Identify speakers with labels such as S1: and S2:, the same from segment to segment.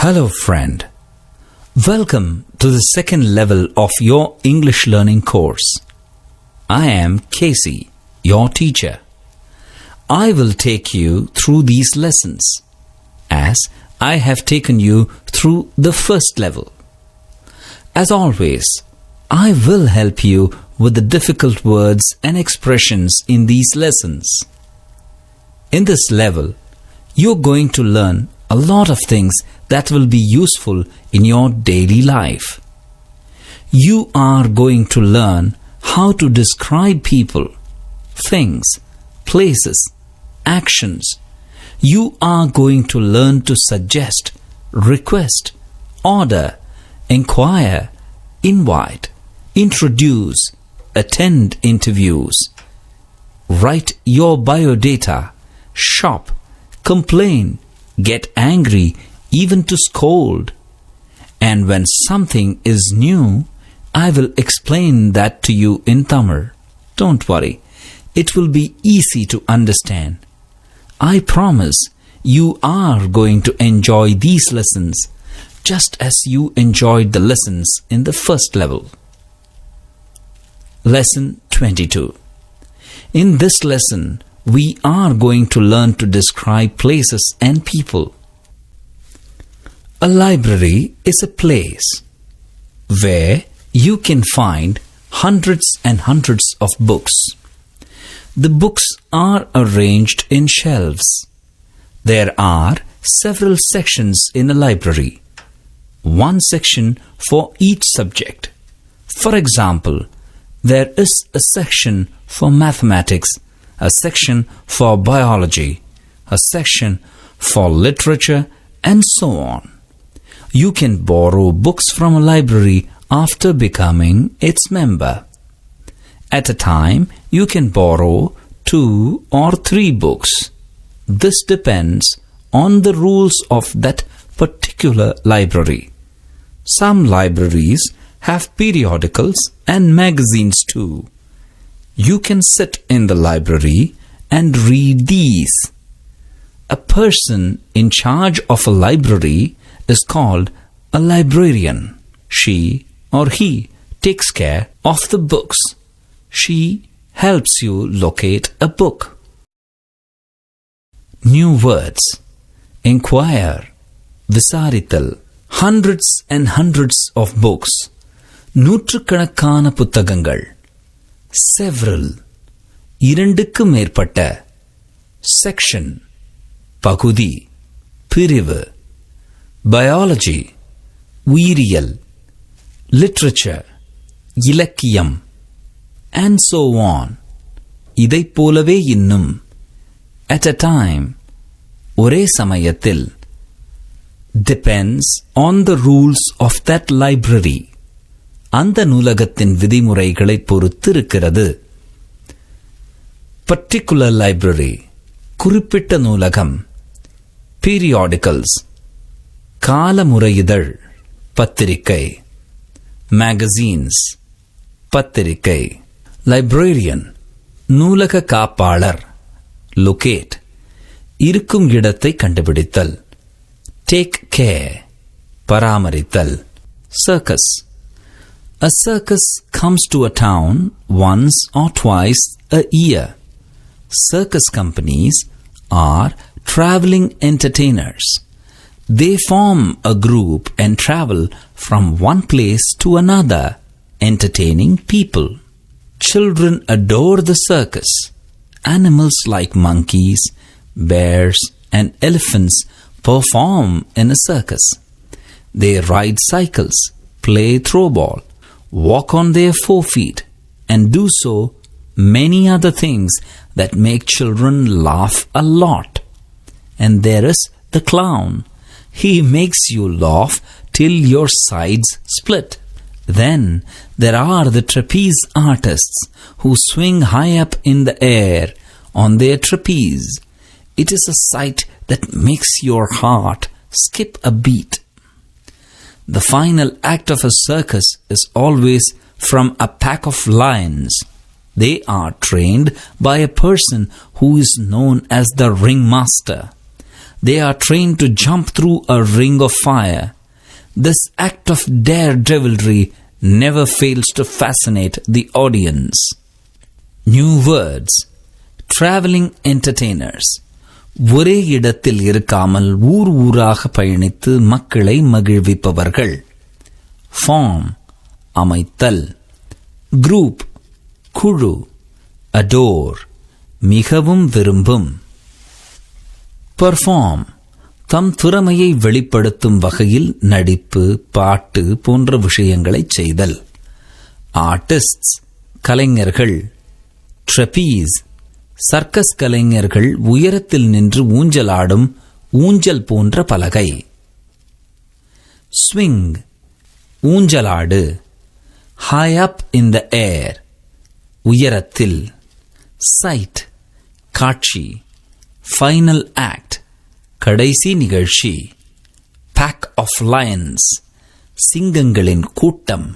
S1: Hello friend, welcome to the second level of your English learning course. I am Casey, your teacher. I will take you through these lessons as I have taken you through the first level. As always, I will help you with the difficult words and expressions in these lessons. In this level, you're going to learn a lot of things that will be useful in your daily life. You are going to learn how to describe people, things, places, actions. You are going to learn to suggest, request, order, inquire, invite, introduce, attend interviews, write your biodata, shop, complain, get angry, even to scold. And when something is new, I will explain that to you in Tamil. Don't worry, it will be easy to understand. I promise you are going to enjoy these lessons just as you enjoyed the lessons in the first level. Lesson 22. In this lesson, we are going to learn to describe places and people. A library is a place where you can find hundreds and hundreds of books. The books are arranged in shelves. There are several sections in a library. One section for each subject. For example, there is a section for mathematics, a section for biology, a section for literature, and so on. You can borrow books from a library after becoming its member. At a time, you can borrow 2 or 3 books. This depends on the rules of that particular library. Some libraries have periodicals and magazines too. You can sit in the library and read these. A person in charge of a library is called a librarian. She or he takes care of the books. She helps you locate a book. New words. Inquire, Visarithal. Hundreds and hundreds of books. நூற்றுக்கணக்கான புத்தகங்கள். Several. இரண்டுக்கு மேற்பட்ட. Section. பகுதி. பிரிவு. Biology. உயிரியல். Literature. இலக்கியம். And so on. இதைப் போலவே இன்னும். At a time. ஒரே சமயத்தில். Depends on the rules of that library. அந்த நூலகத்தின் விதிமுறைகளை பொறுத்து இருக்கிறது. Particular library. குறிப்பிட்ட நூலகம். Periodicals. காலமுறையிதழ். பத்திரிகை. Magazines. பத்திரிகை. Librarian. நூலக காப்பாளர். Locate. இருக்கும் இடத்தை கண்டுபிடித்தல். Take care. பராமரித்தல். Circus. A circus comes to a town once or twice a year. Circus companies are traveling entertainers. They form a group and travel from one place to another, entertaining people. Children adore the circus. Animals like monkeys, bears, and elephants perform in a circus. They ride cycles, play throwball, walk on their 4 feet, and do so many other things that make children laugh a lot. And there is the clown. He makes you laugh till your sides split. Then there are the trapeze artists who swing high up in the air on their trapeze. It is a sight that makes your heart skip a beat. The final act of a circus is always from a pack of lions. They are trained by a person who is known as the ringmaster. They are trained to jump through a ring of fire. This act of daredevilry never fails to fascinate the audience. New words. Traveling entertainers. ஒரே இடத்தில் இருக்காமல் ஊர் ஊராக பயணித்து மக்களை மகிழ்விப்பவர்கள். Form. அமைத்தல். Group. குழு. Adore. மிகவும் விரும்பும். Perform. தம் திறமையை வெளிப்படுத்தும் வகையில் நடிப்பு, பாட்டு போன்ற விஷயங்களை செய்தல். Artists. கலைஞர்கள். Trapeze. சர்க்கஸ் கலைஞர்கள் உயரத்தில் நின்று ஊஞ்சலாடும் ஊஞ்சல் போன்ற பலகை. Swing. ஊஞ்சலாடு. High up in the air. உயரத்தில். Sight. காட்சி. Final act. கடைசி நிகழ்ச்சி. Pack of lions. சிங்கங்களின் கூட்டம்.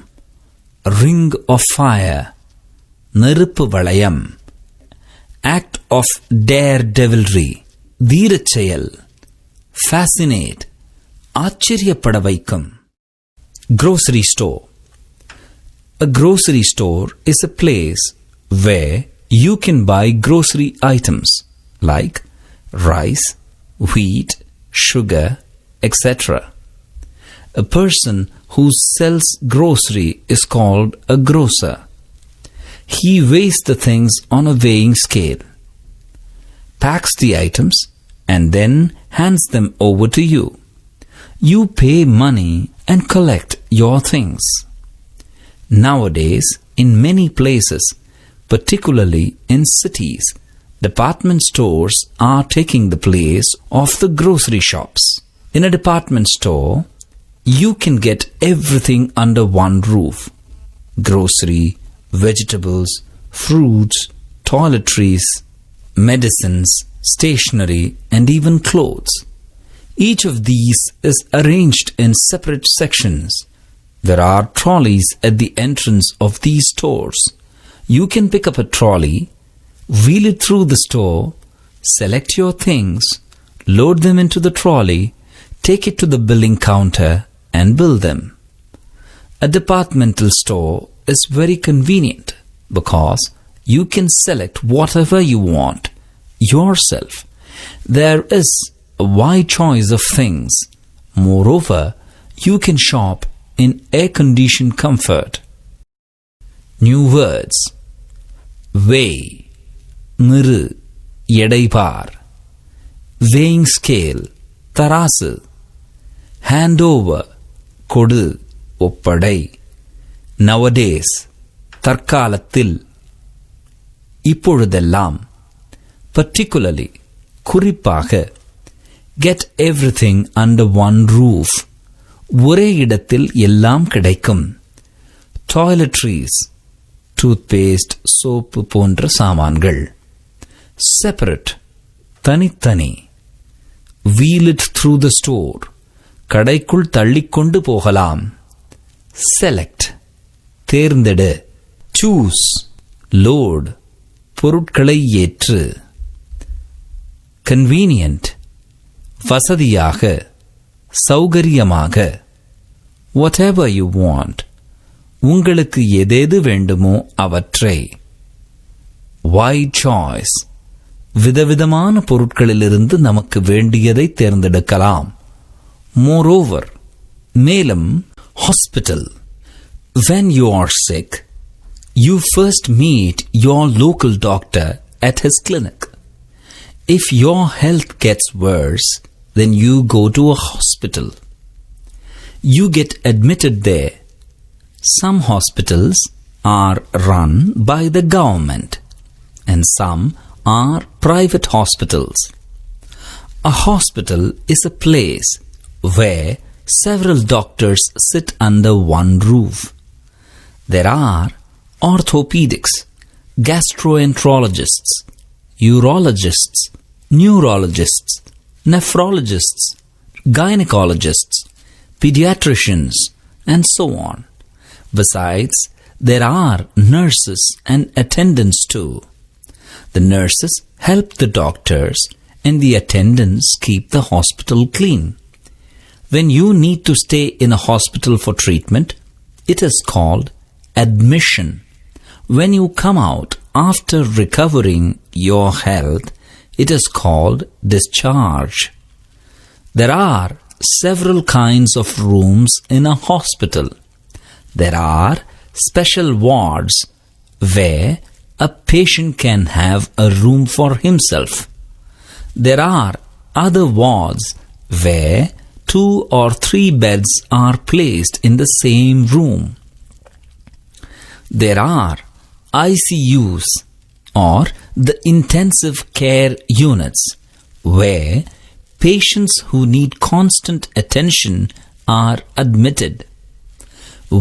S1: Ring of fire. நெருப்பு வளையம். Act of daredevilry. தீரச் செயல். Fascinate. ஆச்சரியப்பட வைக்கும். Grocery store. A grocery store is a place where you can buy grocery items like rice, wheat, sugar, etc. A person who sells grocery is called a grocer. He weighs the things on a weighing scale, packs the items, and then hands them over to you. You pay money and collect your things. Nowadays, in many places, particularly in cities, department stores are taking the place of the grocery shops. In a department store, you can get everything under one roof. Grocery, vegetables, fruits, toiletries, medicines, stationery, and even clothes. Each of these is arranged in separate sections. There are trolleys at the entrance of these stores. You can pick up a trolley, wheel it through the store, select your things, load them into the trolley, take it to the billing counter, and bill them. A departmental store is very convenient because you can select whatever you want yourself. There is a wide choice of things. Moreover, you can shop in air-conditioned comfort. New words. Weigh. நிறு. எடைபார். Weighing scale. தராசு. Handover. கொடு. ஒப்படை. Nowadays. தற்காலத்தில். இப்பொழுதெல்லாம். Particularly. குறிப்பாக. Get everything under one roof. ஒரே இடத்தில் எல்லாம் கிடைக்கும். Toiletries. Toothpaste, soap போன்ற சாமான்கள். Separate. தனித்தனி. Wheel it through the store. கடைக்குள் தள்ளிக்கொண்டு போகலாம். Select. தேர்ந்தெடு. Choose. Load. பொருட்களை ஏற்று. Convenient. வசதியாக. சௌகரியமாக. Whatever you want. உங்களுக்கு எதேது வேண்டுமோ அவற்றை. Wide choice. விதவிதமான பொருட்களிலிருந்து நமக்கு வேண்டியதை தேர்ந்தெடுக்கலாம். Moreover. மேலும். Hospital. When you are sick, you first meet your local doctor at his clinic. If your health gets worse, then you go to a hospital. You get admitted there. Some hospitals are run by the government and some are private hospitals. A hospital is a place where several doctors sit under one roof. There are orthopedics, gastroenterologists, urologists, neurologists, nephrologists, gynecologists, pediatricians, and so on. Besides, there are nurses and attendants too. The nurses help the doctors and the attendants keep the hospital clean. When you need to stay in a hospital for treatment, it is called admission. When you come out after recovering your health, it is called discharge. There are several kinds of rooms in a hospital. There are special wards where a patient can have a room for himself. There are other wards where 2 or 3 beds are placed in the same room. There are ICUs, or the intensive care units, where patients who need constant attention are admitted.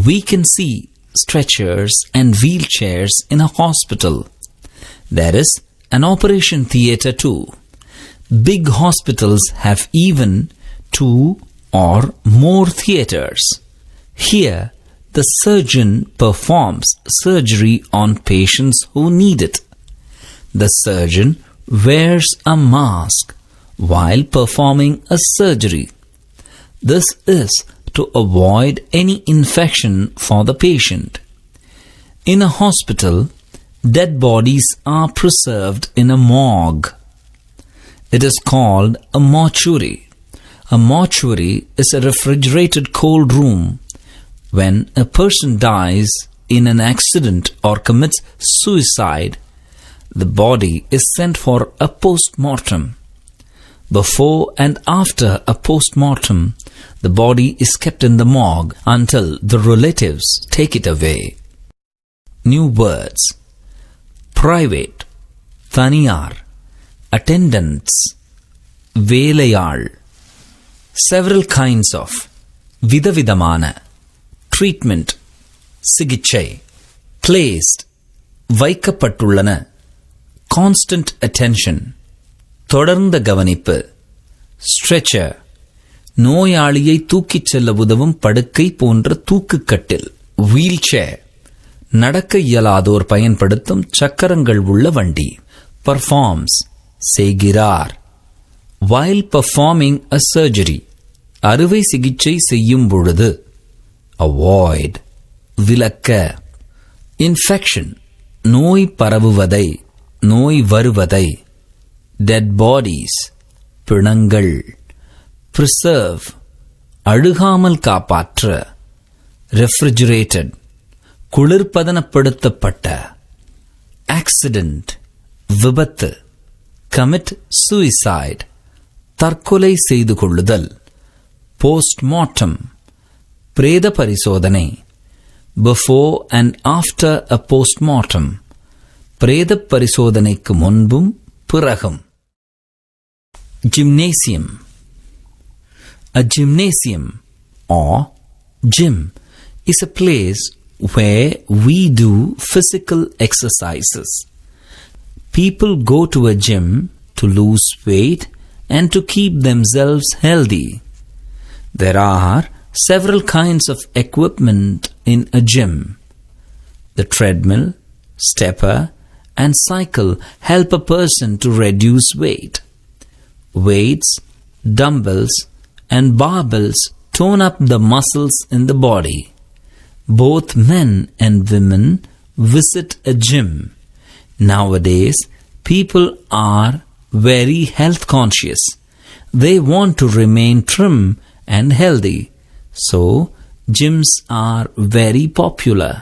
S1: We can see stretchers and wheelchairs in a hospital. There is an operation theatre too. Big hospitals have even 2 or more theatres. Here, the surgeon performs surgery on patients who need it. The surgeon wears a mask while performing a surgery. This is to avoid any infection for the patient. In a hospital, dead bodies are preserved in a morgue. It is called a mortuary. A mortuary is a refrigerated cold room. When a person dies in an accident or commits suicide, the body is sent for a post-mortem. Before and after a post-mortem, the body is kept in the morgue until the relatives take it away. New words: private, thaniyar, attendants, velayal. Several kinds of vidavidamana. Treatment, சிகிச்சை. Placed, வைக்கப்பட்டுள்ளன. Constant attention, தொடர்ந்த கவனிப்பு. Stretcher, நோயாளியை தூக்கிச் செல்ல உதவும் படுக்கை போன்ற தூக்குக்கட்டில். Wheelchair, நடக்க இயலாதோர் பயன்படுத்தும் சக்கரங்கள் உள்ள வண்டி. Performs, செய்கிறார். While performing a surgery, அறுவை சிகிச்சை செய்யும் பொழுது. Avoid, விலக்க. Infection, நோய் பரவுவதை, நோய் வருவதை. Dead bodies, பிணங்கள். Preserve, அழுகாமல் காப்பாற்ற. Refrigerated, குளிர்பதனப்படுத்தப்பட்ட. Accident, விபத்து. Commit suicide, தற்கொலை செய்து கொள்ளுதல். Post-mortem, பிரேத பரிசோதனை. Before and after a post-mortem, பிரேத பரிசோதனைக்கு முன்பும் பிறகும். Gymnasium. A gymnasium, or gym, is a place where we do physical exercises. People go to a gym to lose weight and to keep themselves healthy. There are several kinds of equipment in a gym. The treadmill, stepper, and cycle help a person to reduce weight. Weights, dumbbells, and barbells tone up the muscles in the body. Both men and women visit a gym. Nowadays, people are very health conscious. They want to remain trim and healthy. So, gyms are very popular.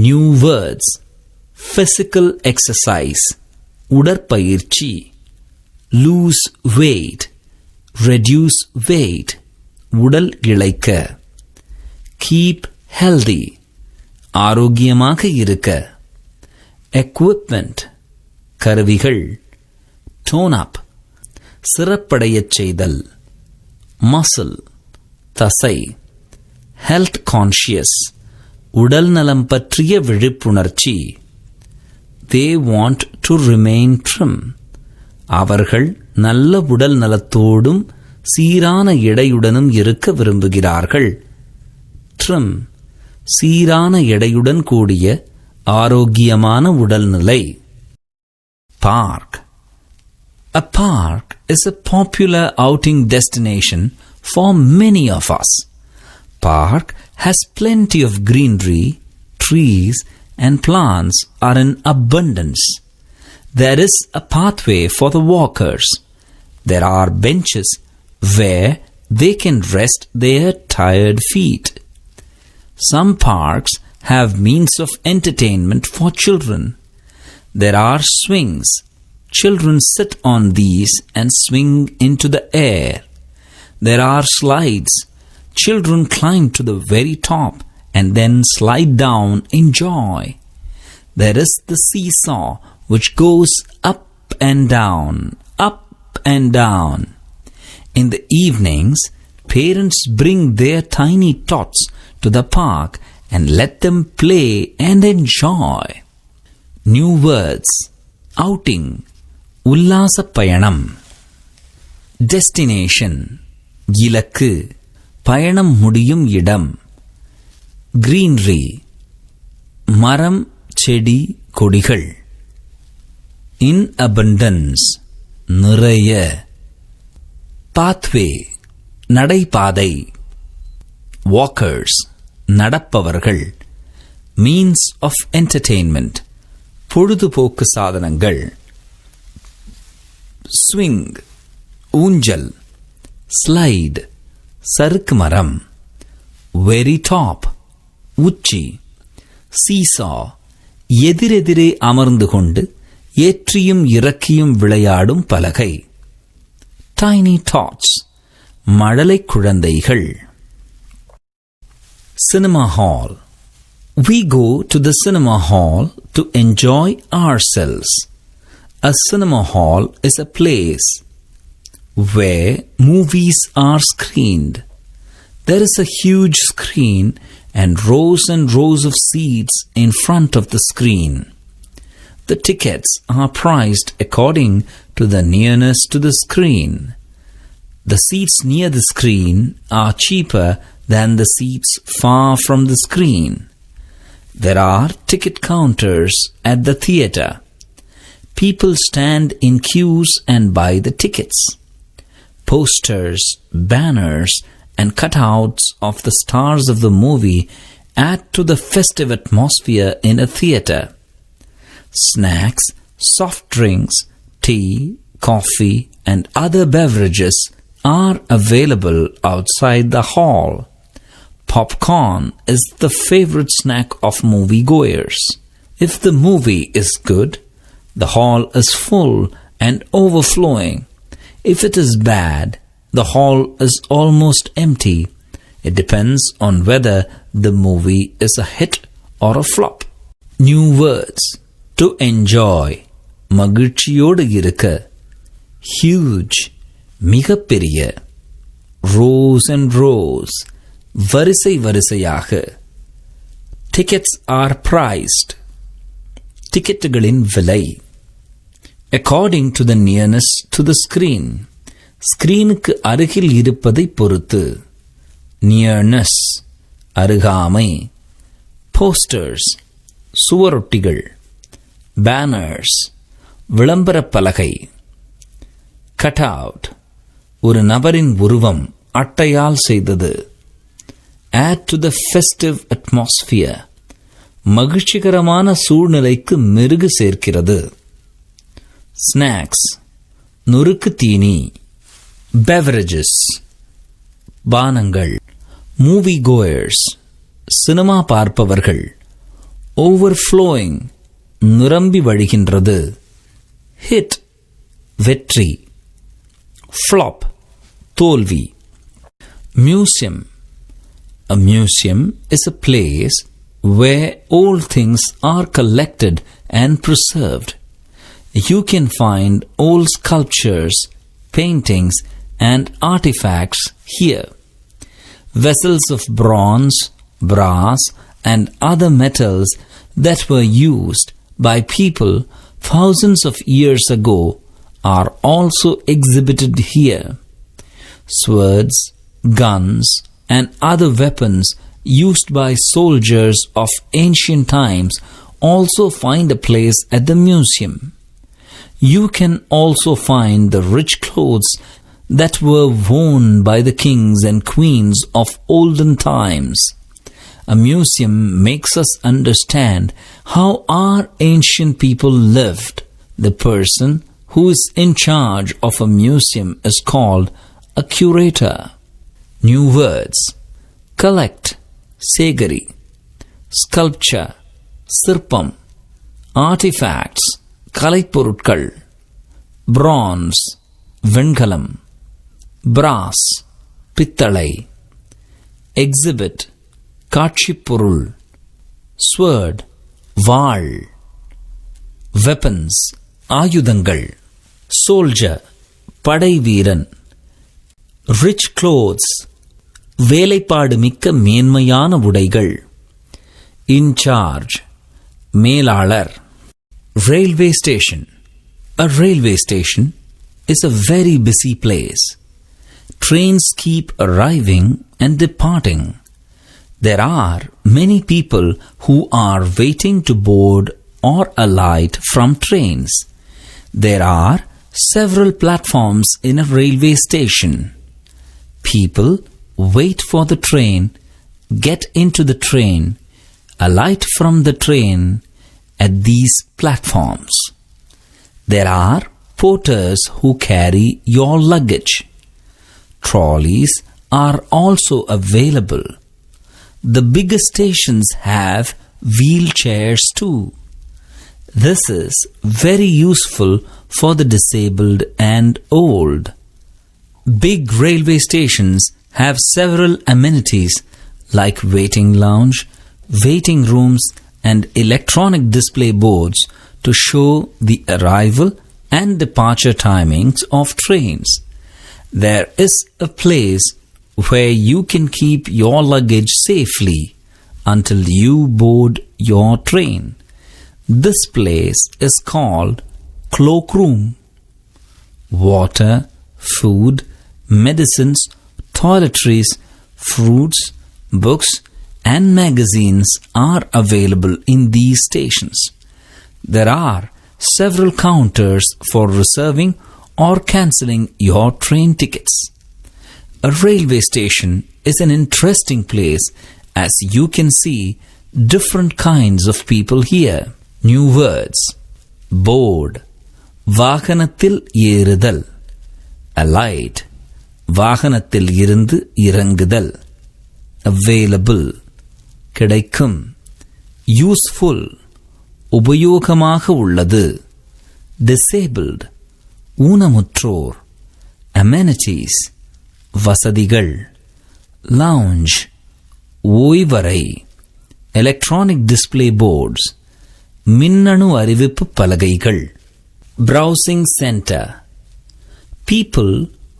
S1: New words: physical exercise, உடற்பயிற்சி. Lose weight, reduce weight, உடல் இளைக்க. Keep healthy, ஆரோக்கியமாக இருக்க. Equipment, கருவிகள். Tone up, சிறப்படையச் செய்தல். Muscle, தசை. Health conscious, உடல் நலம் பற்றிய விழிப்புணர்ச்சி. They want to remain trim. அவர்கள் நல்ல உடல் நலத்தோடும் சீரான எடையுடனும் இருக்க விரும்புகிறார்கள். Trim, சீரான எடையுடன் கூடிய ஆரோக்கியமான உடல்நிலை. Park, A park is a popular outing destination for many of us. Park has plenty of greenery, trees and plants are in abundance. There is a pathway for the walkers. There are benches where they can rest their tired feet. Some parks have means of entertainment for children. There are swings. Children sit on these and swing into the air. There are slides. Children climb to the very top and then slide down in joy. There is the seesaw which goes up and down, up and down. In the evenings, parents bring their tiny tots to the park and let them play and enjoy. New words: outing, உல்லாச பயணம். Destination, இலக்கு, பயணம் முடியும் இடம். Greenery, மரம், செடி, கொடிகள். In abundance, நிறைய. Pathway, நடைபாதை. Walkers, நடப்பவர்கள். Means of entertainment, பொழுதுபோக்கு சாதனங்கள். Swing, ஊஞ்சல். Slide, சறுக்கு மரம். Very top, உச்சி. Seesaw, எதிரெதிரே அமர்ந்து கொண்டு ஏற்றியும் இறக்கியும் விளையாடும் பலகை. Tiny tots, மழலை குழந்தைகள். Cinema hall. We go to the cinema hall to enjoy ourselves. A cinema hall is a place where movies are screened. There is a huge screen and rows of seats in front of the screen. The tickets are priced according to the nearness to the screen. The seats near the screen are cheaper than the seats far from the screen. There are ticket counters at the theatre. People stand in queues and buy the tickets. Posters, banners, and cutouts of the stars of the movie add to the festive atmosphere in a theatre. Snacks, soft drinks, tea, coffee, and other beverages are available outside the hall. Popcorn is the favorite snack of moviegoers. If the movie is good, the hall is full and overflowing. If it is bad, the hall is almost empty. It depends on whether the movie is a hit or a flop. New words: to enjoy, மகிழ்ச்சியோடு இருக்க. Huge, மிகப்பெரிய. Rows and rows, வரிசை வரிசையாக. Tickets are priced. டிக்கெட்டுகளின் விலை. According to the nearness to the screen. ஸ்கிரீனுக்கு அருகில் இருப்பதை பொறுத்து. Nearness, அருகாமை. Posters, சுவரொட்டிகள். Banners, விளம்பரப் பலகை. Cutout, ஒரு நபரின் உருவம் அட்டையால் செய்தது. Add to the festive atmosphere, மகிழ்ச்சிகரமான சூழ்நிலைக்கு மெருகு சேர்க்கிறது. Snacks, நொறுக்கு தீனி. Beverages, பானங்கள். Movie goers, சினிமா பார்ப்பவர்கள். Overflowing, நிரம்பி வழிகின்றது. Hit, வெற்றி. Flop, தோல்வி. Museum. A museum is a place where old things are collected and preserved. You can find old sculptures, paintings, and artifacts here. Vessels of bronze, brass, and other metals that were used by people thousands of years ago are also exhibited here. Swords, guns, and other weapons used by soldiers of ancient times also find a place at the museum. You can also find the rich clothes that were worn by the kings and queens of olden times. A museum makes us understand how our ancient people lived. The person who is in charge of a museum is called a curator. New words: collect, segari; sculpture, sirpam; artifacts, கலைப்பொருட்கள்; bronze, வெண்கலம்; brass, பித்தளை; exhibit, காட்சிப்பொருள்; sword, வாள்; weapons, ஆயுதங்கள்; soldier, படைவீரன்; rich clothes, வேலைப்பாடு மிக்க மேன்மையான உடைகள்; in charge, மேலாளர். Railway station. A railway station is a very busy place. Trains keep arriving and departing. There are many people who are waiting to board or alight from trains. There are several platforms in a railway station. People wait for the train, get into the train, alight from the train at these platforms. There are porters who carry your luggage. Trolleys are also available. The bigger stations have wheelchairs too. This is very useful for the disabled and old. Big railway stations have several amenities like waiting lounge, waiting rooms, and electronic display boards to show the arrival and departure timings of trains. There is a place where you can keep your luggage safely until you board your train. This place is called cloakroom. Water, food, medicines, toiletries, fruits, books, and magazines are available in these stations. There are several counters for reserving or cancelling your train tickets. A railway station is an interesting place as you can see different kinds of people here. New words: board, வாகனத்தில் ஏறுதல்; alight, வாகனத்தில் இருந்து இறங்குதல்; available, கிடைக்கும்; useful, உபயோகமாக உள்ளது; disabled, ஊனமுற்றோர்; amenities, வசதிகள்; lounge, ஓய்வறை; electronic display boards, மின்னணு அறிவிப்பு பலகைகள்; browsing center. People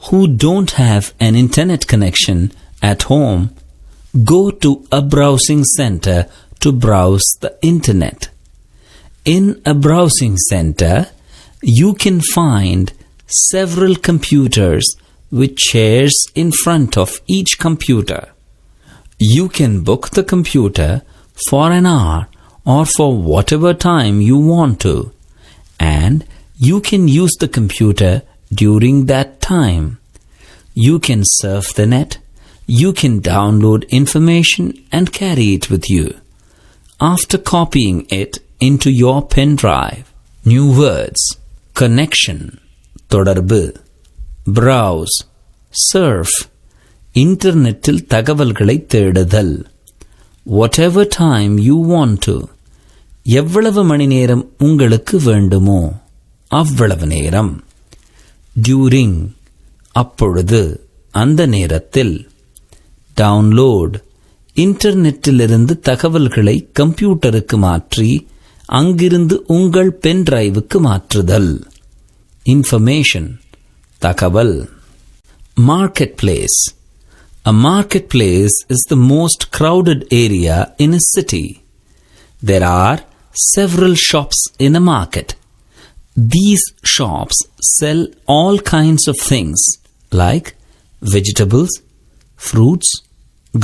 S1: who don't have an internet connection at home go to a browsing center to browse the internet. In a browsing center, you can find several computers with chairs in front of each computer. You can book the computer for an hour or for whatever time you want to, and you can use the computer during that time. You can surf the net. You can download information and carry it with you after copying it into your pen drive. New words: connection, தொடர்பு; browse, surf, இன்டர்நெட்டில் தகவல்களை தேடுதல்; whatever time you want to, எவ்வளவு மணி நேரம் உங்களுக்கு வேண்டுமோ அவ்வளவு நேரம்; during, அப்பொழுது, அந்த நேரத்தில்; டவுன்லோட், இன்டர்நெட்டிலிருந்து தகவல்களை கம்ப்யூட்டருக்கு மாற்றி அங்கிருந்து உங்கள் பென் டிரைவுக்கு மாற்றுதல்; இன்ஃபர்மேஷன், தகவல். Marketplace. A marketplace is the most crowded area in a city. There are several shops in a market. These shops sell all kinds of things like vegetables, fruits,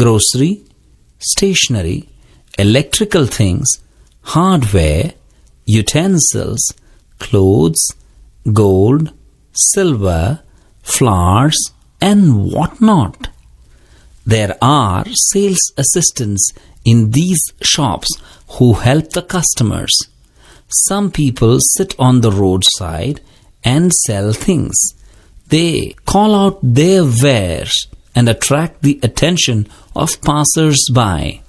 S1: grocery, stationery, electrical things, hardware, utensils, clothes, gold, silver, flowers, and whatnot. There are sales assistants in these shops who help the customers. Some people sit on the roadside and sell things. They call out their wares and attract the attention of passers-by.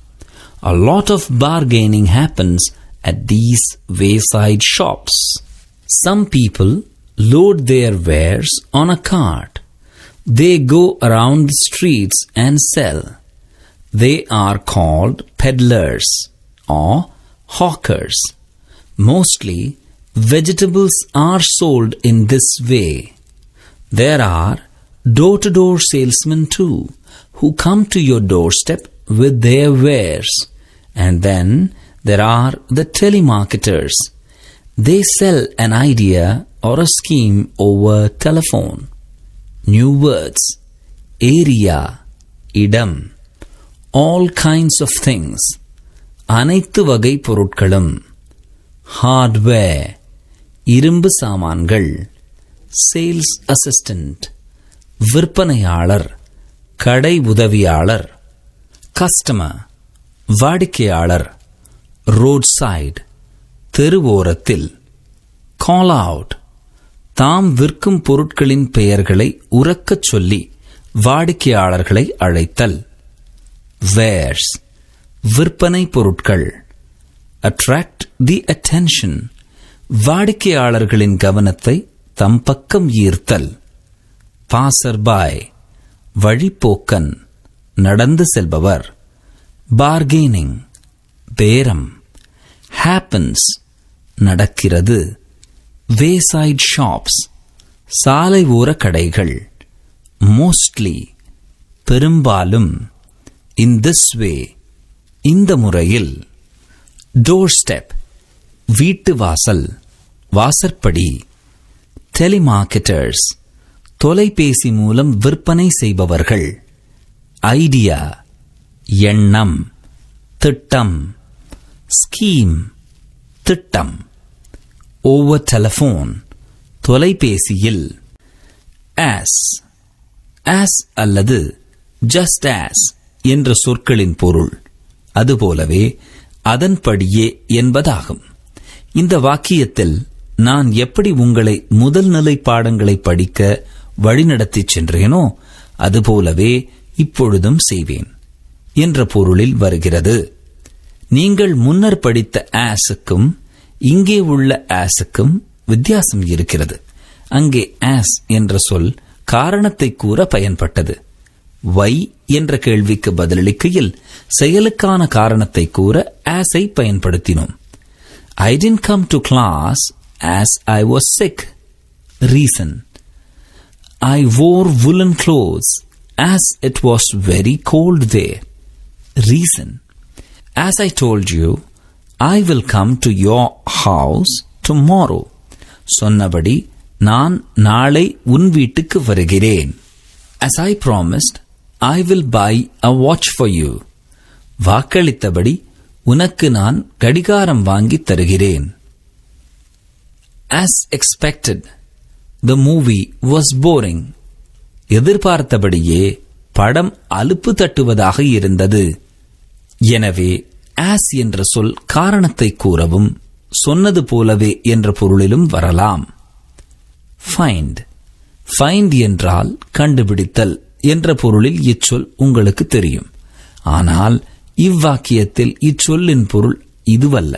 S1: A lot of bargaining happens at these wayside shops. Some people load their wares on a cart. They go around the streets and sell. They are called peddlers or hawkers. Mostly, vegetables are sold in this way. There are door-to-door salesmen too, who come to your doorstep with their wares. And then there are the telemarketers. They sell an idea or a scheme over telephone. New words, area, idam, all kinds of things. அனைத்து வகை பொருட்களும். Hardware, இரும்பு சாமான்கள். Sales assistant, விற்பனையாளர், கடை உதவியாளர். Customer, வாடிக்கையாளர். Road side, தெருவோரத்தில். கால் அவுட், தாம் விற்கும் பொருட்களின் பெயர்களை உரக்கச் சொல்லி வாடிக்கையாளர்களை அழைத்தல். வேர்ஸ், விற்பனை பொருட்கள். அட்ராக்ட் தி அட்டென்ஷன், வாடிக்கையாளர்களின் கவனத்தை தம் பக்கம் ஈர்த்தல். பாசர் பாய், வழிப்போக்கன், நடந்து செல்பவர். பார்கெனிங், பேரம். ஹேப்பன்ஸ், நடக்கிறது. வேசைட் ஷாப்ஸ், சாலை ஓர கடைகள். மோஸ்ட்லி, பெரும்பாலும். இன் திஸ் வே, இந்த முறையில். டோர் ஸ்டெப், வீட்டு வாசல், வாசற்படி. டெலிமார்க்கெட்டர்ஸ், தொலைபேசி மூலம் விற்பனை செய்பவர்கள். ஐடியா, எண்ணம், திட்டம். ஸ்கீம், திட்டம். ஓவர் டெலிஃபோன், தொலைபேசியில். ஆஸ், ஆஸ் அல்லது ஜஸ்ட் ஆஸ் என்ற சொற்களின் பொருள் அதுபோலவே அதன்படியே என்பதாகும். இந்த வாக்கியத்தில் நான் எப்படி உங்களை முதல் நிலை பாடங்களை படிக்க வழிநடத்திச் சென்றேனோ அதுபோலவே இப்பொழுதும் செய்வேன் என்ற பொருளில் வருகிறது. நீங்கள் முன்னர் படித்த ஆஸுக்கும் இங்கே உள்ள ஆஸுக்கும் வித்தியாசம் இருக்கிறது. அங்கே ஆஸ் என்ற சொல் காரணத்தை கூற பயன்பட்டது. வை என்ற கேள்விக்கு பதிலளிக்கையில் செயலுக்கான காரணத்தை கூற ஆஸை பயன்படுத்தினோம். I didn't come to class as I was sick. Reason. I wore woolen clothes as it was very cold there. Reason. As I told you, I will come to your house tomorrow. சொன்னபடி நான் நாளை உன் வீட்டுக்கு வருகிறேன். As I promised, I will buy a watch for you. வாக்களித்தபடி உனக்கு நான் கடிகாரம் வாங்கி தருகிறேன். As expected, the movie was boring. எதிர்பார்த்தபடியே படம் அலுப்பு தட்டுவதாக இருந்தது. எனவே as என்ற சொல் காரணத்தை கூறவும் சொன்னது போலவே என்ற பொருளிலும் வரலாம். Find. Find என்றால் கண்டுபிடித்தல் என்ற பொருளில் இச்சொல் உங்களுக்கு தெரியும். ஆனால் இவ்வாக்கியத்தில் இச்சொல்லின் பொருள் இதுவல்ல.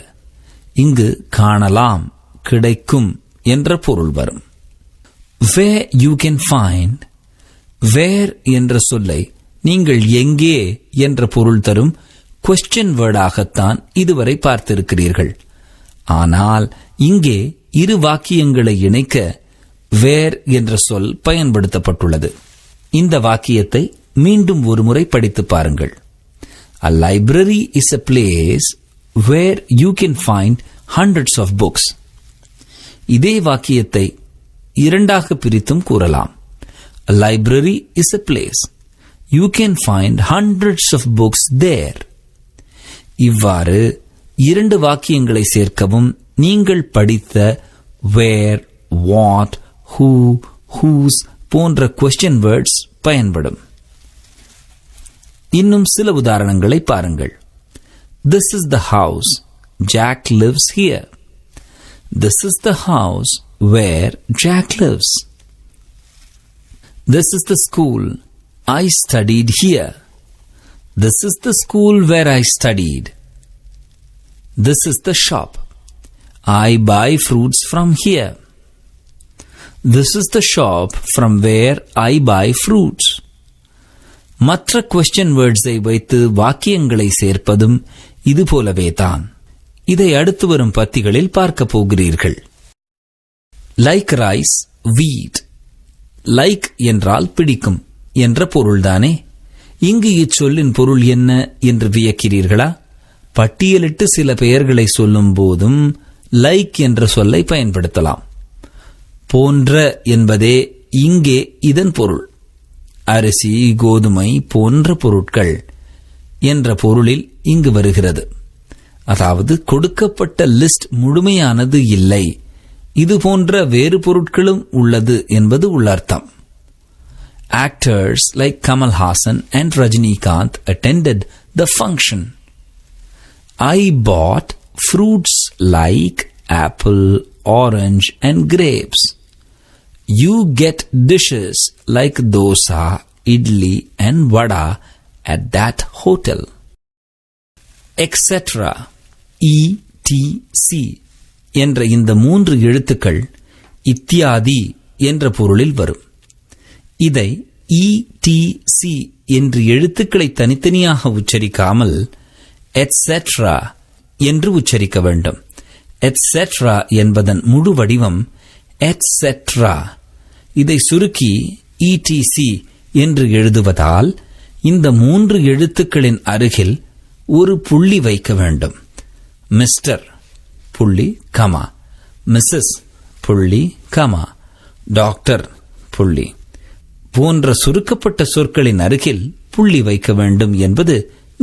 S1: இங்கு காணலாம், கிடைக்கும் என்ற பொருள் வரும். Where you can find. Where என்ற சொல்லை நீங்கள் எங்கே என்ற பொருள் தரும் கொஸ்டின் வேர்டாகத்தான் இதுவரை பார்த்திருக்கிறீர்கள். ஆனால் இங்கே இரு வாக்கியங்களை இணைக்க வேர் என்ற சொல் பயன்படுத்தப்பட்டுள்ளது. இந்த வாக்கியத்தை மீண்டும் ஒரு முறை படித்து பாருங்கள். A library is a place where you can find hundreds of books. இதே வாக்கியத்தை இரண்டாக பிரித்தும் கூறலாம். A library is a place you can find hundreds of books there. இவ்வாறு இரண்டு வாக்கியங்களை சேர்க்கவும் நீங்கள் படித்த where, what, who, whose போன்ற question words பயன்படும். இன்னும் சில உதாரணங்களை பாருங்கள். This is the house. Jack lives here. This is the house where Jack lives. This is the school. I studied here. This is the school where I studied. This is the shop. I buy fruits from here. This is the shop from where I buy fruits. மற்ற question words-ஐ வைத்து வாக்கியங்களை சேர்ப்பதும் இது போலவேதான். இதை அடுத்து வரும் பத்திகளில் பார்க்க போகிறீர்கள். Like rice, wheat. Like என்றால் பிடிக்கும் என்ற பொருள்தானே. இங்கு இச்சொல்லின் பொருள் என்ன என்று வியக்கிறீர்களா? பட்டியலிட்டு சில பெயர்களை சொல்லும் போதும் லைக் என்ற சொல்லை பயன்படுத்தலாம். போன்ற என்பதே இங்கே இதன் பொருள். அரிசி, கோதுமை போன்ற பொருட்கள் என்ற பொருளில் இங்கு வருகிறது. அதாவது கொடுக்கப்பட்ட லிஸ்ட் முழுமையானது இல்லை, இது போன்ற வேறு பொருட்களும் உள்ளது என்பது உள்ளர்த்தம். Actors like Kamal Hassan and Rajinikanth attended the function. I bought fruits like apple, orange and grapes. You get dishes like dosa, idli and vada at that hotel. Etc. ETC என்ற இந்த 3 எழுத்துக்கள் இத்தியாதி என்ற பொருளில் வரும். இதை ETC என்று எழுத்துக்களை தனித்தனியாக உச்சரிக்காமல் etc. என்று உச்சரிக்க வேண்டும். etc. என்பதன் முழு வடிவம் etc. இதை சுருக்கி ETC என்று எழுதுவதால் இந்த 3 எழுத்துக்களின் அருகில் ஒரு புள்ளி வைக்க வேண்டும். மிஸ்டர் புள்ளி கமா, மிஸ்ஸஸ் புள்ளி கமா, டாக்டர் புள்ளி போன்ற சுருக்கப்பட்ட சொற்களின் அருகில் புள்ளி வைக்க வேண்டும் என்பது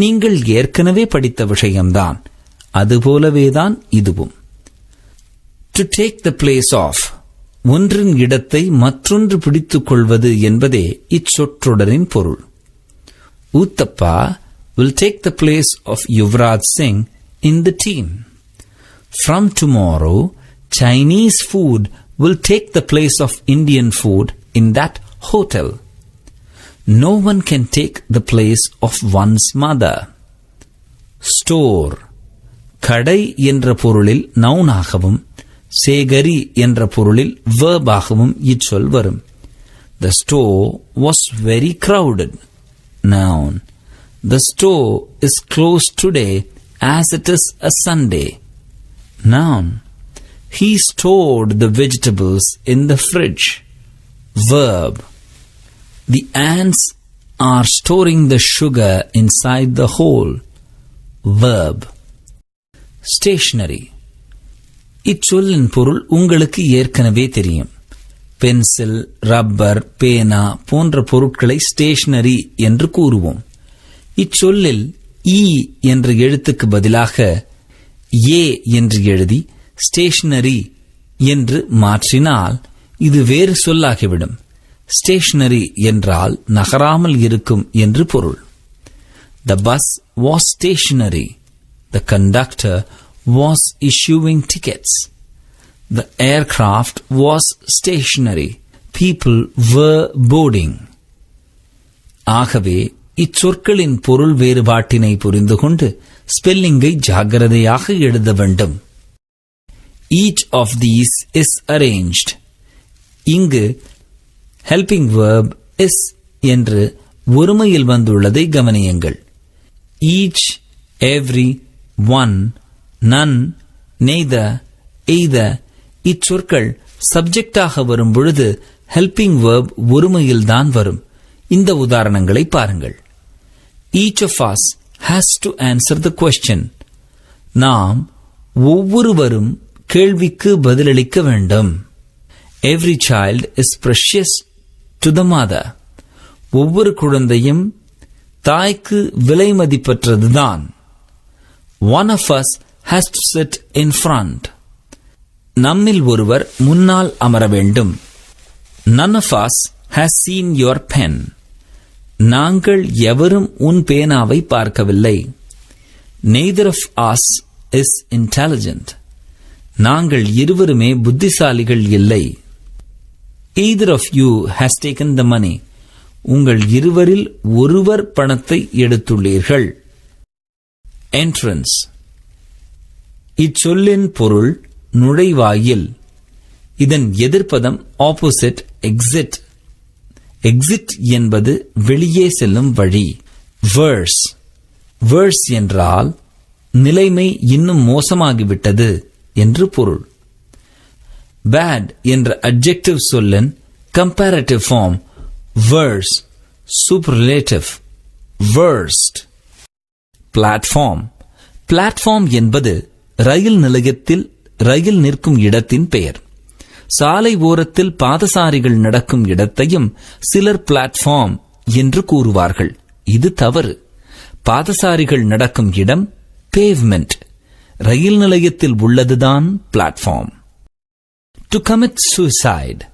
S1: நீங்கள் ஏற்கனவே படித்த விஷயம்தான். அதுபோலவேதான் இதுவும். To take the place of, ஒன்றின் இடத்தை மற்றொன்று பிடித்துக் கொள்வது என்பதே இச்சொற்றொடரின் பொருள். Uthappa will take the place of Yuvraj Singh in the team. From tomorrow, Chinese food will take the place of Indian food in that hotel. No one can take the place of one's mother. Store, கடை என்ற பொருளில் நவுனாகவும் சேகரி என்ற பொருளில் verb-ஆகவும் இச்சொல் வரும். The store was very crowded. Noun. The store is closed today as it is a Sunday. Noun. He stored the vegetables in the fridge. Verb. The ants are storing the sugar inside the hole. Verb. Stationery. இச்சொல்லின் பொருள் உங்களுக்கு ஏற்கனவே தெரியும். Pencil, rubber, பேனா போன்ற பொருட்களை stationary என்று கூறுவோம். இச்சொல்லில் இ என்ற எழுத்துக்கு பதிலாக ஏ என்று எழுதி ஸ்டேஷனரி என்று மாற்றினால் இது வேறு சொல்லாகிவிடும். ஸ்டேஷனரி என்றால் நகராமல் இருக்கும் என்று பொருள். The bus was stationary. The conductor was issuing tickets. The aircraft was stationary. People were boarding. ஆகவே இச்சொற்களின் பொருள் வேறுபாட்டினை புரிந்து கொண்டு ஸ்பெல்லிங்கை ஜாக்கிரதையாக எழுத வேண்டும். Each of these is arranged. இங்கு helping verb is என்று ஒருமையில் வந்துள்ளதை கவனியுங்கள். Each, every, one, none, neither, either இச்சொற்கள் சப்ஜெக்டாக வரும் பொழுது helping verb ஒருமையில்தான் வரும். இந்த உதாரணங்களை பாருங்கள். Each of us has to answer the question. நாம் ஒவ்வொருவரும் கேள்விக்கு பதிலளிக்க வேண்டும். Every child is precious to the mother. ஒவ்வொரு குழந்தையும் தாய்க்கு விலை மதிப்பற்றதுதான். One of us has to sit in front. நம்மில் ஒருவர் முன்னால் அமர வேண்டும். None of us has seen your pen. நாங்கள் எவரும் உன் பேனாவை பார்க்கவில்லை. Neither of us is intelligent. நாங்கள் இருவருமே புத்திசாலிகள் இல்லை. Either of you has taken the money. உங்கள் இருவரில் ஒருவர் பணத்தை எடுத்துள்ளீர்கள். Entrance. இச்சொல்லின் பொருள் நுழைவாயில். இதன் எதிர்ப்பதம் ஆப்போசிட் எக்ஸிட். எக்ஸிட் என்பது வெளியே செல்லும் வழி. வேர்ஸ். வேர்ஸ் என்றால் நிலைமை இன்னும் மோசமாகிவிட்டது என்று பொருள். பேட் என்ற அட்ஜெக்டிவ் சொல்லின் comparative form worse. Superlative. Worst. Platform. Platform என்பது ரயில் நிலையத்தில் ரயில் நிற்கும் இடத்தின் பெயர். சாலை ஓரத்தில் பாதசாரிகள் நடக்கும் இடத்தையும் சிலர் பிளாட்ஃபார்ம் என்று கூறுவார்கள். இது தவறு. பாதசாரிகள் நடக்கும் இடம் பேவ்மெண்ட். ரயில் நிலையத்தில் உள்ளதுதான் platform. To commit suicide.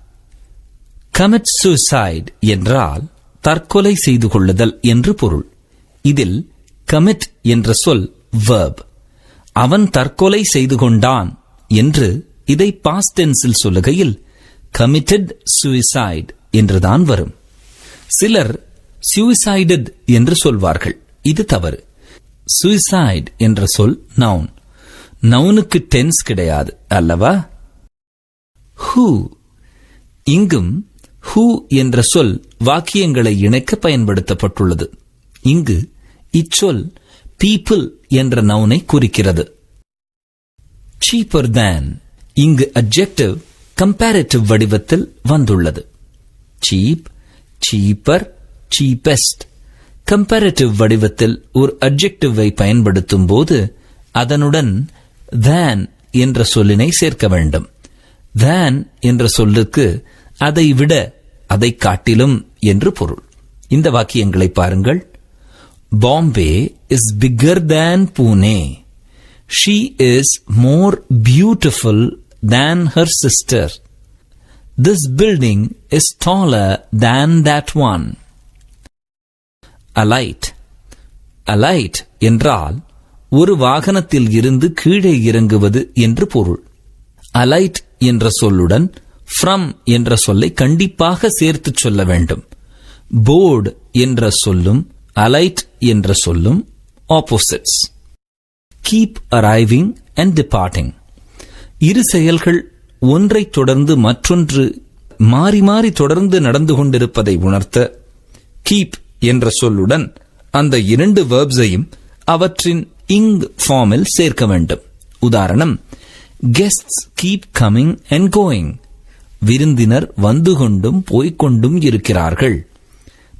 S1: Commit suicide என்றால் தற்கொலை செய்து கொள்ளுதல் என்று பொருள். இதில் கமிட் என்ற சொல் verb. அவன் தற்கொலை செய்து கொண்டான் என்று இதை பாஸ்ட் டென்ஸில் சொல்லுகையில் கமிட்டட் சூசைட் என்றுதான் வரும். சிலர் சூசைடட் என்று சொல்வார்கள். இது தவறு. சூசைட் என்ற சொல் நவுன். நவுனுக்கு டென்ஸ் கிடையாது அல்லவா? ஹூ. இங்கும் ஹூ என்ற சொல் வாக்கியங்களை இணைக்க பயன்படுத்தப்பட்டுள்ளது. இங்கு இச்சொல் people என்ற நவுனை குறிக்கிறது. cheaper than. இங்கு adjective comparative வடிவத்தில் வந்துள்ளது. cheap, cheaper, cheapest. comparative வடிவத்தில் ஒரு adjective-ஐ பயன்படுத்தும் போது அதனுடன் than என்ற சொல்லினை சேர்க்க வேண்டும். than என்ற சொல்லுக்கு அதை விட, அதை காட்டிலும் என்று பொருள். இந்த வாக்கியங்களை பாருங்கள். Bombay is bigger than Pune. She is more beautiful than her sister. This building is taller than that one. Alight. Alight என்றால் ஒரு வாகனத்தில் இருந்து கீழே இறங்குவது என்று பொருள். Alight என்ற சொல்லுடன் from என்ற சொல்லை கண்டிப்பாக சேர்த்து சொல்ல வேண்டும். Board என்ற சொல்லும் alight என்ற சொல்லும் opposites. keep arriving and departing. இரு செயல்கள் ஒன்றை தொடர்ந்து மற்றொன்று மாறி மாறி தொடர்ந்து நடந்து கொண்டிருப்பதை உணர்த்த keep என்ற சொல்லுடன் அந்த இரண்டு verbs-ஐயும் அவற்றின் ing ஃபார்மில் சேர்க்க வேண்டும். உதாரணம், guests keep coming and going. விருந்தினர் வந்து கொண்டும் போய்கொண்டும் இருக்கிறார்கள்.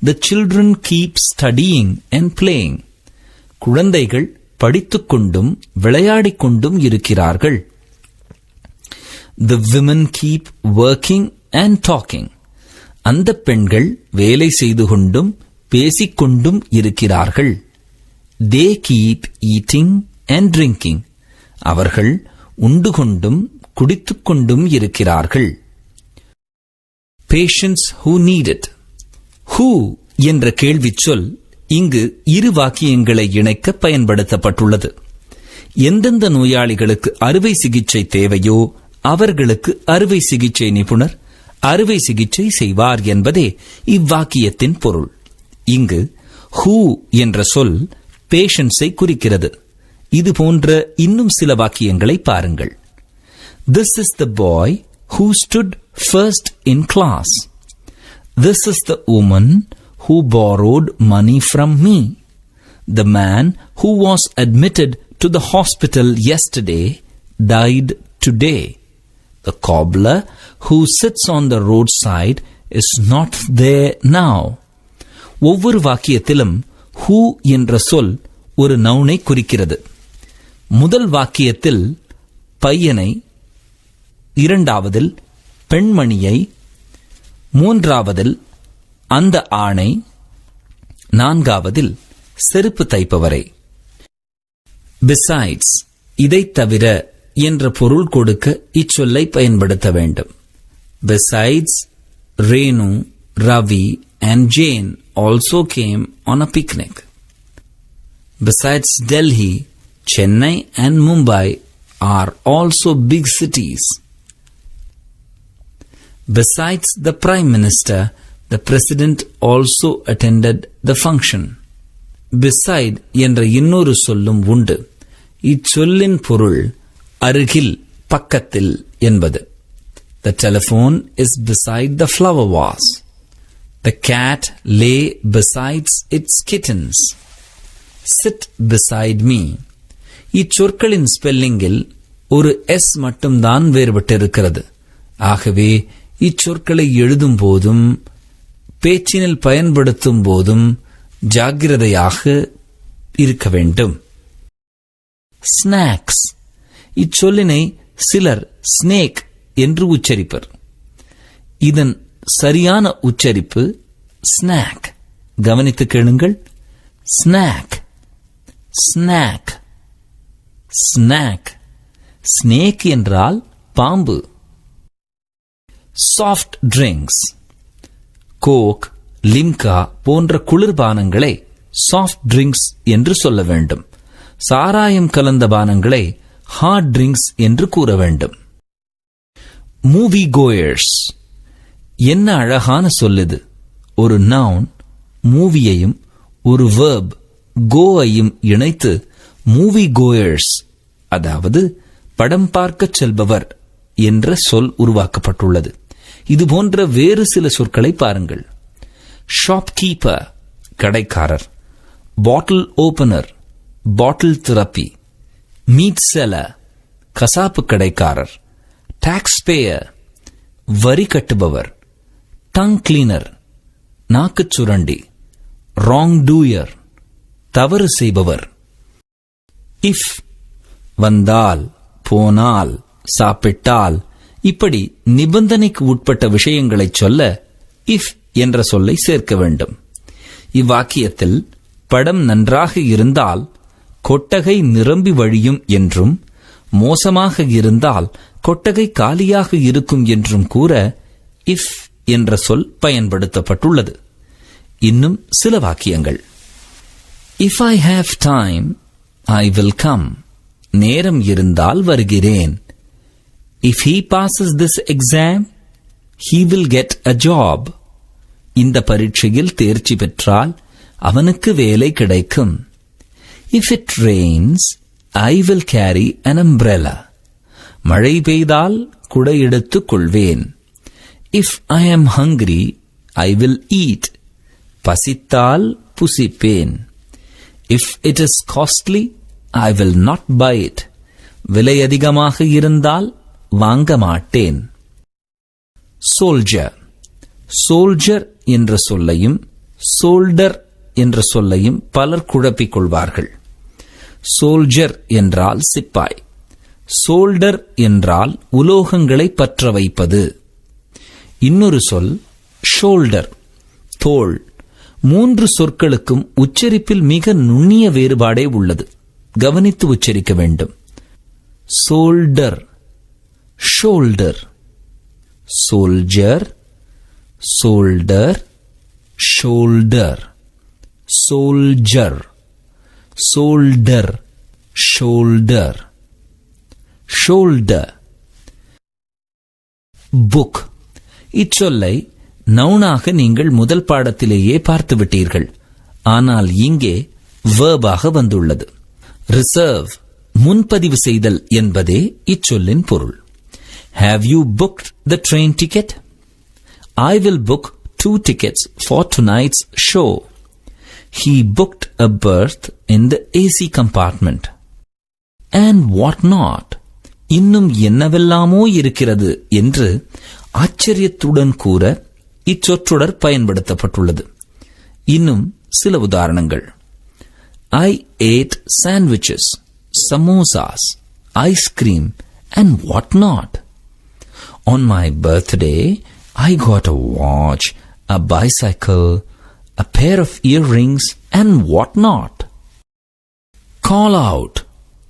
S1: The children keep studying and playing. குழந்தைகள் படித்துக் கொண்டும் விளையாடிக் கொண்டும் இருக்கிறார்கள். The women keep working and talking. அந்த பெண்கள் வேலை செய்து கொண்டும் பேசிக்கொண்டும் இருக்கிறார்கள். They keep eating and drinking. அவர்கள் உண்டு கொண்டும் குடித்துக் கொண்டும் இருக்கிறார்கள். Patients who need it. Who என்ற கேள்விச் சொல் இங்கு இரு வாக்கியங்களை இணைக்க பயன்படுத்தப்பட்டுள்ளது. எந்தெந்த நோயாளிகளுக்கு அறுவை சிகிச்சை தேவையோ அவர்களுக்கு அறுவை சிகிச்சை நிபுணர் அறுவை சிகிச்சை செய்வார் என்பதே இவ்வாக்கியத்தின் பொருள். இங்கு who என்ற சொல் பேஷண்ட்ஸை குறிக்கிறது. இது போன்ற இன்னும் சில வாக்கியங்களை பாருங்கள். This is the boy who stood first in class. This is the woman who borrowed money from me. The man who was admitted to the hospital yesterday died today. The cobbler who sits on the roadside is not there now. ஒவ்வொரு வாக்கியத்திலும் who என்ற சொல் ஒரு நவுனை குறிக்கிறது. முதல் வாக்கியத்தில் பையனை, இரண்டாவதில் பெண்மணியை, மூன்றாவதில் அந்த ஆணை, நான்காவதில் செருப்பு தைப்பவரை. Besides, இதைத் தவிர என்ற பொருள் கொடுக்க இச்சொல்லை பயன்படுத்த வேண்டும். Besides, Renu, Ravi and Jane also came on a picnic. Besides Delhi, Chennai and Mumbai are also big cities. Besides the Prime Minister, the President also attended the function. Beside என்ற இன்னொரு சொல்லும் உண்டு. இச்சொல்லின் பொருள் அருகில், பக்கத்தில் என்பது. The telephone is beside the flower vase. The cat lay besides its kittens. Sit beside me. இச்சொற்களின் ஸ்பெல்லிங்கில் ஒரு S மட்டும்தான் வேறுபட்டிருக்கிறது. ஆகவே இச்சொற்களை எழுதும் போதும் பேச்சினில் பயன்படுத்தும் போதும் ஜாக்கிரதையாக இருக்க வேண்டும். ஸ்நாக்ஸ். இச்சொல்லினை சிலர் ஸ்னேக் என்று உச்சரிப்பர். இதன் சரியான உச்சரிப்பு ஸ்நாக். கவனித்து கேளுங்கள். Snack, snack, snack. ஸ்னேக் என்றால் பாம்பு. Soft drinks. கோக், லிம்கா போன்ற குளிர்பானங்களை சாஃப்ட் ட்ரிங்க்ஸ் என்று சொல்ல வேண்டும். சாராயம் கலந்த பானங்களை ஹார்ட் ட்ரிங்க்ஸ் என்று கூற வேண்டும். Movie chores. என்ன அழகான சொல்லுது. ஒரு நவுன் மூவியையும் ஒரு வெர்ப் கோயையும் இணைத்து மூவி கோயர்ஸ், அதாவது படம் பார்க்கச் செல்பவர் என்ற சொல் உருவாக்கப்பட்டுள்ளது. இதுபோன்ற வேறு சில சொற்களை பாருங்கள். ஷாப்கீப்பர், கடைக்காரர். பாட்டில் ஓபனர், பாட்டில் திறப்பி. மீட் செல்லர், கசாப்பு கடைக்காரர். டாக்ஸ் பேயர், வரி கட்டுபவர். டங் கிளீனர், நாக்குச் சுரண்டி. ராங் டூயர், தவறு செய்பவர். இஃப், வந்தால், போனால், சாப்பிட்டால், இப்படி நிபந்தனைக்கு உட்பட்ட விஷயங்களை சொல்ல இஃப் என்ற சொல்லை சேர்க்க வேண்டும். இவ்வாக்கியத்தில் படம் நன்றாக இருந்தால் கொட்டகை நிரம்பி வழியும் என்றும், மோசமாக இருந்தால் கொட்டகை காலியாக இருக்கும் என்றும் கூற இஃப் என்ற சொல் பயன்படுத்தப்பட்டுள்ளது. இன்னும் சில வாக்கியங்கள். If I have time I will come. நேரம் இருந்தால் வருகிறேன். If he passes this exam, he will get a job. இந்த பரீட்சையில் தேர்ச்சி பெற்றால் அவனுக்கு வேலை கிடைக்கும். If it rains, I will carry an umbrella. மழை பெய்தால் குடை எடுத்துக் கொள்வேன். If I am hungry, I will eat. பசித்தால் புசிப்பேன். If it is costly, I will not buy it. விலை அதிகமாக இருந்தால் வாங்க மாட்டேன். சோல்ஜர். சோல்ஜர் என்ற சொல்லையும் சோல்டர் என்ற சொல்லையும் பலர் குழப்பிக் கொள்வார்கள். சோல்ஜர் என்றால் சிப்பாய். சோல்டர் என்றால் உலோகங்களை பற்ற வைப்பது. இன்னொரு சொல் ஷோல்டர், தோள். மூன்று சொற்களுக்கும் உச்சரிப்பில் மிக நுண்ணிய வேறுபாடே உள்ளது. கவனித்து உச்சரிக்க வேண்டும். Solder, shoulder. Soldier, solder, shoulder. Soldier, solder, shoulder, shoulder. Book. இச்சொல்லை நவுனாக நீங்கள் முதல் பாடத்திலேயே பார்த்து விட்டீர்கள். ஆனால் இங்கே வேர்பாக வந்துள்ளது. ரிசர்வ், முன்பதிவு செய்தல் என்பதே இச்சொல்லின் பொருள். Have you booked the train ticket? I will book 2 tickets for tonight's show. He booked a berth in the AC compartment. And what not? இன்னும் என்னவெல்லாமோ இருக்கிறது என்று ஆச்சரியத்துடன் கூற இச்சொற்றொடர் பயன்படுத்தப்பட்டுள்ளது. இன்னும் சில உதாரணங்கள். I ate sandwiches, samosas, ice cream and what not. On my birthday, I got a watch, a bicycle, a pair of earrings and what not. Call out.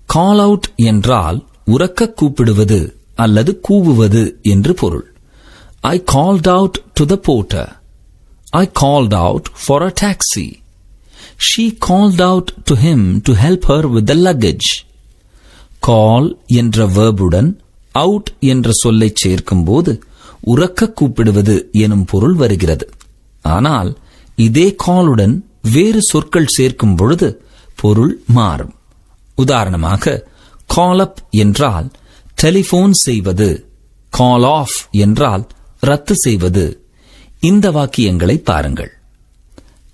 S1: Call out என்றால் உரக்க கூப்பிடுவது அல்லது கூவுவது என்று பொருள். I called out to the porter. I called out for a taxi. She called out to him to help her with the luggage. Call என்ற verbuடன் out என்ற சொல்லை சேர்க்கும்போது உரக்க கூப்பிடுவது எனும் பொருள் வருகிறது. ஆனால் இதே காலுடன் வேறு சொற்கள் சேர்க்கும் பொழுது பொருள் மாறும். உதாரணமாக கால் அப் என்றால் டெலிபோன் செய்வது, கால் ஆஃப் என்றால் ரத்து செய்வது. இந்த வாக்கியங்களை பாருங்கள்.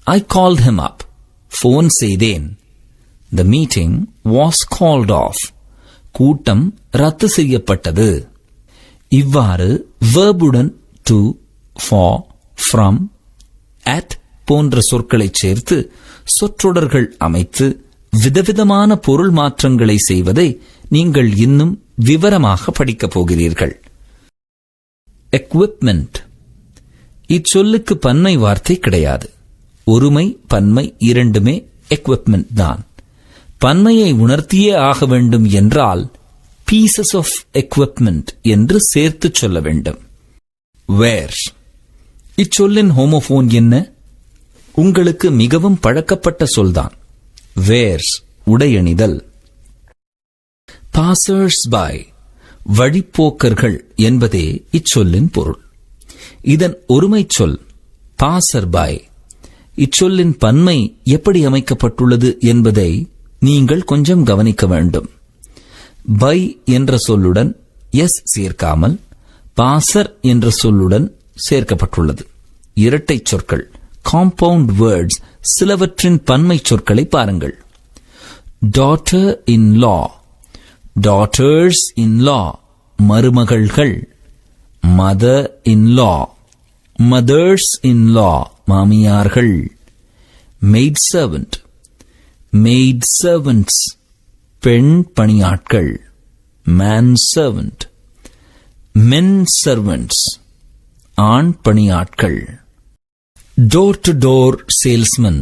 S1: I called him up. Phone செய்தேன். The meeting was called off. கூட்டம் ரத்து செய்யப்பட்டது. இவ்வாறு verbuடன் to, for, from, at போன்ற சொற்களை சேர்த்து சொற்றொடர்கள் அமைத்து விதவிதமான பொருள் மாற்றங்களை செய்வதை நீங்கள் இன்னும் விவரமாக படிக்கப் போகிறீர்கள். எக்விப்மெண்ட். இச்சொல்லுக்கு பன்மை வார்த்தை கிடையாது. ஒருமை பன்மை இரண்டுமே எக்விப்மெண்ட் தான். பன்மையை உணர்த்தியே ஆக வேண்டும் என்றால் பீசஸ் ஆஃப் எக்விப்மெண்ட் என்று சேர்த்து சொல்ல வேண்டும். வேர். இச்சொல்லின் ஹோமோபோன் என்ன? உங்களுக்கு மிகவும் பழக்கப்பட்ட சொல்தான். வேர்ஸ் உடையணிதல். பாசர்ஸ் பை வழிப்போக்கர்கள் என்பதே இச்சொல்லின் பொருள். இதன் ஒருமை சொல் பாசர் பை. இச்சொல்லின் பன்மை எப்படி அமைக்கப்பட்டுள்ளது என்பதை நீங்கள் கொஞ்சம் கவனிக்க வேண்டும். பை என்ற சொல்லுடன் எஸ் சேர்க்காமல் பாசர் என்ற சொல்லுடன் சேர்க்கப்பட்டுள்ளது. இரட்டை சொற்கள் காம்பவுண்ட் வேர்ட்ஸ் சிலவற்றின் பன்மை சொற்களை பாருங்கள். Daughter in law, daughters in law மருமகள்கள். Mother in law, mothers in law மாமியார்கள். மெய்ட் சர்வன்ட், மெய்ட் சர்வன்ட்ஸ் பெண் பணியாட்கள். மேன் சர்வன்ட், மென் சர்வன்ட்ஸ் ஆண் பணியாட்கள். Door to door salesman.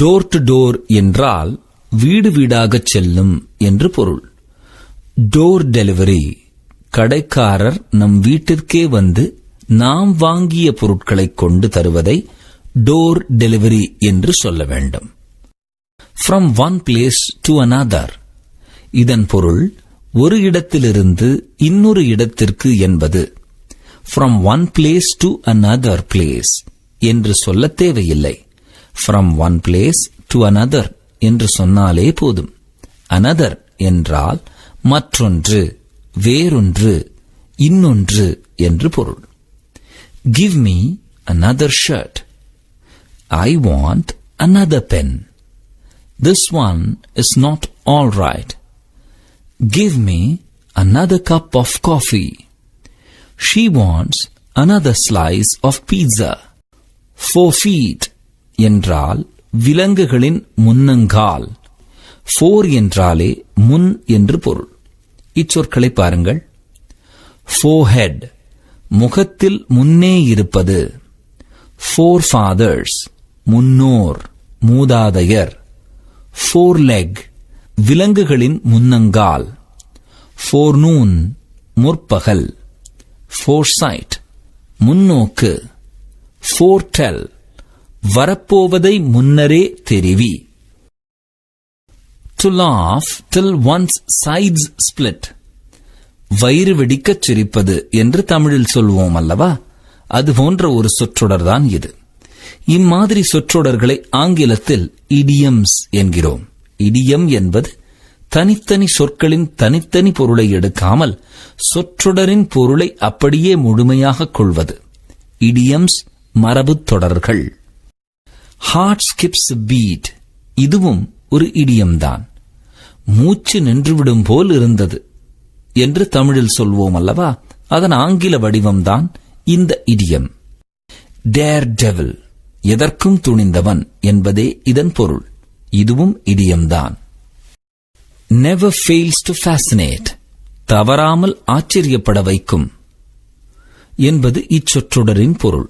S1: Door to door என்றால் வீடு வீடாக செல்லும் என்று பொருள். டோர் டெலிவரி கடைக்காரர் நம் வீட்டிற்கே வந்து நாம் வாங்கிய பொருட்களை கொண்டு தருவதை டோர் டெலிவரி என்று சொல்ல வேண்டும். From one place to another. இதன் பொருள் ஒரு இடத்திலிருந்து இன்னொரு இடத்திற்கு என்பது. From one place to another place என்று சொல்ல தேவையில்லை. From one place to another என்று சொன்னாலே போதும். another என்றால் மற்றொன்று, வேறொன்று, இன்னொன்று என்று பொருள். Give me another shirt. I want another pen. This one is not all right. Give me another cup of coffee. She wants another slice of pizza. 4 feet என்றால் விலங்குகளின் முன்னங்கால். 4 என்றாலே முன் என்று பொருள். இச்சொற்களை பாருங்கள். forehead முகத்தில் முன்னே இருப்பது. forefathers முன்னோர், மூதாதையர். foreleg விலங்குகளின் முன்னங்கால். forenoon முற்பகல். foresight முன்னோக்கு. foretell வரப்போவதை முன்னரே தெரிவி. to laugh till one's sides split வயிறு வெடிக்கச் சிரிப்பது என்று தமிழில் சொல்வோம் அல்லவா? அதுபோன்ற ஒரு சொற்றொடர்தான் இது. இம்மாதிரி சொற்றொடர்களை ஆங்கிலத்தில் இடியம்ஸ் என்கிறோம். இடியம் என்பது தனித்தனி சொற்களின் தனித்தனி பொருளை எடுக்காமல் சொற்றொடரின் பொருளை அப்படியே முழுமையாக கொள்வது. இடியம்ஸ் மரபுத் தொடர்கள். ஹார்ட் ஸ்கிப்ஸ் பீட் இதுவும் ஒரு இடியம்தான். மூச்சு நின்றுவிடும் போல் இருந்தது என்று தமிழில் சொல்வோம் அல்லவா? அதன் ஆங்கில வடிவம்தான் இந்த இடியம். டேர் டெவில் எதற்கும் துணிந்தவன் என்பதே இதன் பொருள். இதுவும் இடியம்தான். நெவர் ஃபெயில்ஸ் டு ஃபேசினேட் தவறாமல் ஆச்சரியப்பட வைக்கும் என்பது இச்சொற்றொடரின் பொருள்.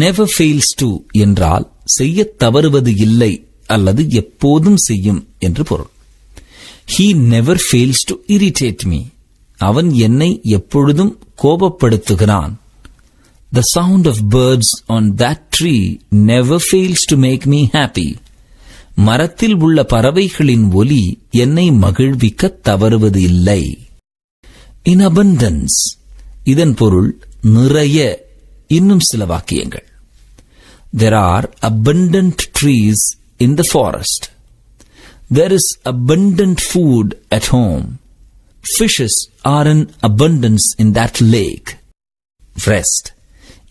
S1: நெவர் ஃபெயில்ஸ் டு என்றால் செய்ய தவறுவது இல்லை அல்லது எப்போதும் செய்யும் என்று பொருள். He never fails to irritate me. அவன் என்னை எப்பொழுதும் கோபப்படுத்துகிறான். The sound of birds on that tree never fails to make me happy. மரத்தில் உள்ள பறவைகளின் ஒலி என்னை மகிழ்விக்க தவறுவது இல்லை. In abundance, இதன் பொருள் நிறைய. இன்னும் சில வாக்கியங்கள். There are abundant trees in the forest. There is abundant food at home. Fishes are in abundance in that lake. Rest.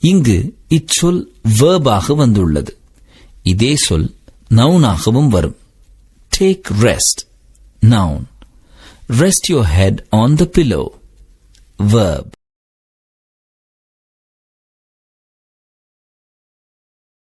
S1: இங்கு இச்சொல் verb-ஆக வந்துள்ளது. இதே சொல் noun-ஆகவும் வரும். Take rest. Noun. Rest your head on the pillow. Verb.